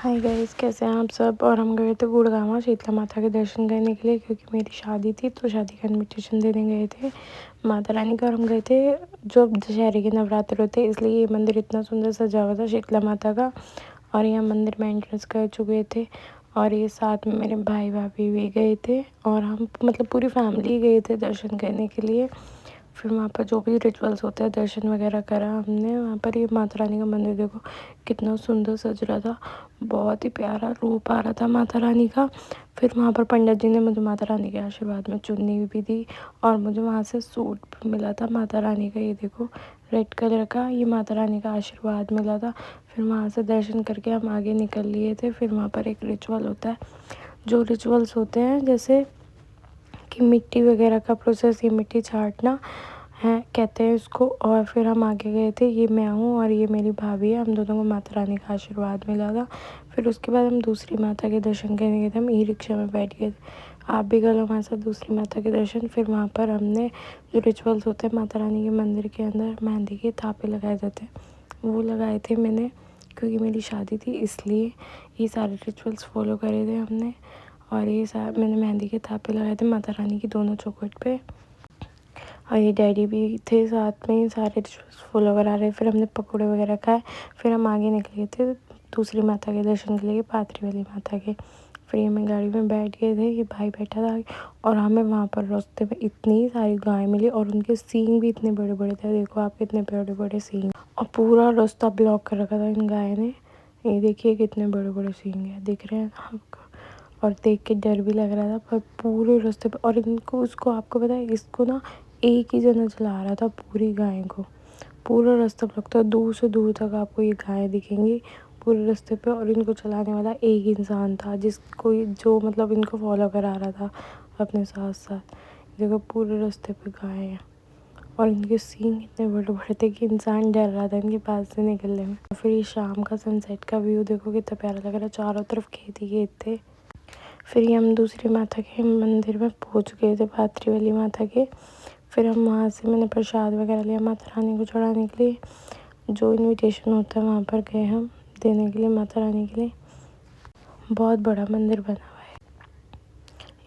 Hi guys, कैसे हैं आप सब। और हम गए थे गुड़गांव शीतला माता के दर्शन करने के लिए, क्योंकि मेरी शादी थी तो शादी का इन्विटेशन देने गए थे माता रानी का। और हम गए थे जो दशहरे के नवरात्र होते, इसलिए ये मंदिर इतना सुंदर सजा हुआ था शीतला माता का। और यहाँ मंदिर में एंट्रेंस कर चुके थे और ये साथ में मेरे भाई भाभी भी गए थे और हम मतलब पूरी फैमिली गए थे दर्शन करने के लिए। फिर वहाँ पर जो भी रिचुअल्स होते हैं दर्शन वगैरह करा हमने वहाँ पर। ये माता रानी का मंदिर देखो कितना सुंदर सज रहा था, बहुत ही प्यारा रूप आ रहा था माता रानी का। फिर वहाँ पर पंडित जी ने मुझे माता रानी के आशीर्वाद में चुन्नी भी दी और मुझे वहाँ से सूट भी मिला था माता रानी का। ये देखो रेड कलर का, ये माता रानी का आशीर्वाद मिला था। फिर वहाँ से दर्शन करके हम आगे निकल लिए थे। फिर वहाँ पर एक रिचुअल होता है, जो रिचुअल्स होते हैं जैसे कि मिट्टी वगैरह का प्रोसेस, ये मिट्टी छाटना है कहते हैं इसको। और फिर हम आगे गए थे, ये मैं हूँ और ये मेरी भाभी है, हम दोनों को माता रानी का आशीर्वाद मिला था। फिर उसके बाद हम दूसरी माता के दर्शन करने गए थे, हम ई रिक्शा में बैठ गए थे। आप भी कर लो हमारे साथ दूसरी माता के दर्शन। फिर वहाँ पर हमने जो रिचुअल्स होते हैं माता रानी के मंदिर के अंदर मेहंदी के थापे लगाए जाते हैं वो लगाए थे मैंने, क्योंकि मेरी शादी थी इसलिए ये सारे रिचुअल्स फॉलो करे थे हमने। और ये मैंने मेहंदी के थापे लगाए थे माता रानी की दोनों चौखट पे। और ये डैडी भी थे साथ में, सारे रिचुअल्स फॉलो करा रहे। फिर हमने पकौड़े वगैरह खाए। फिर हम आगे निकले थे दूसरी माता के दर्शन के लिए, पाथरी वाली माता के। फिर ये मैं गाड़ी में बैठ गए थे, ये भाई बैठा था और हमें वहाँ पर रास्ते में इतनी सारी गाय मिली और उनके सींग भी इतने बड़े बड़े थे। देखो आप, कितने बड़े बड़े सींग, और पूरा रास्ता ब्लॉक कर रखा था इन गाय ने। ये देखिए कितने बड़े बड़े सींग है, दिख रहे हैं आपको। और देख के डर भी लग रहा था, पर पूरे रास्ते पे। और इनको उसको आपको पता है, इसको ना एक ही जना चला रहा था पूरी गाय को। पूरा रास्ता लगता है, दूर से दूर तक आपको ये गाय दिखेंगी पूरे रास्ते पे। और इनको चलाने वाला एक इंसान था जिसको जो मतलब इनको फॉलो करा रहा था अपने साथ साथ। देखो पूरे रास्ते पे गाय है और इनके सींग इतने बड़े बड़े थे कि इंसान डर रहा था इनके पास से निकलने में। फिर ये शाम का सनसेट का व्यू देखो कितना प्यारा लग रहा है, चारों तरफ खेत ही खेत थे। फिर ये हम दूसरी माता के मंदिर में पहुंच गए थे, पाथरी वाली माता के। फिर हम वहाँ से मैंने प्रसाद वगैरह लिया माता रानी को चढ़ाने के लिए। जो इनविटेशन होता है वहाँ पर गए हम देने के लिए माता रानी के लिए। बहुत बड़ा मंदिर बना हुआ है,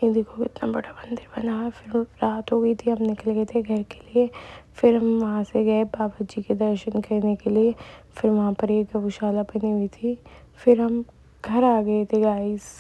ये देखो कितना बड़ा मंदिर बना हुआ है। फिर रात हो गई थी, हम निकल गए थे घर के लिए। फिर हम वहाँ से गए बाबा जी के दर्शन करने के लिए। फिर वहाँ पर एक गौशाला बनी हुई थी। फिर हम घर आ गए थे गाइस।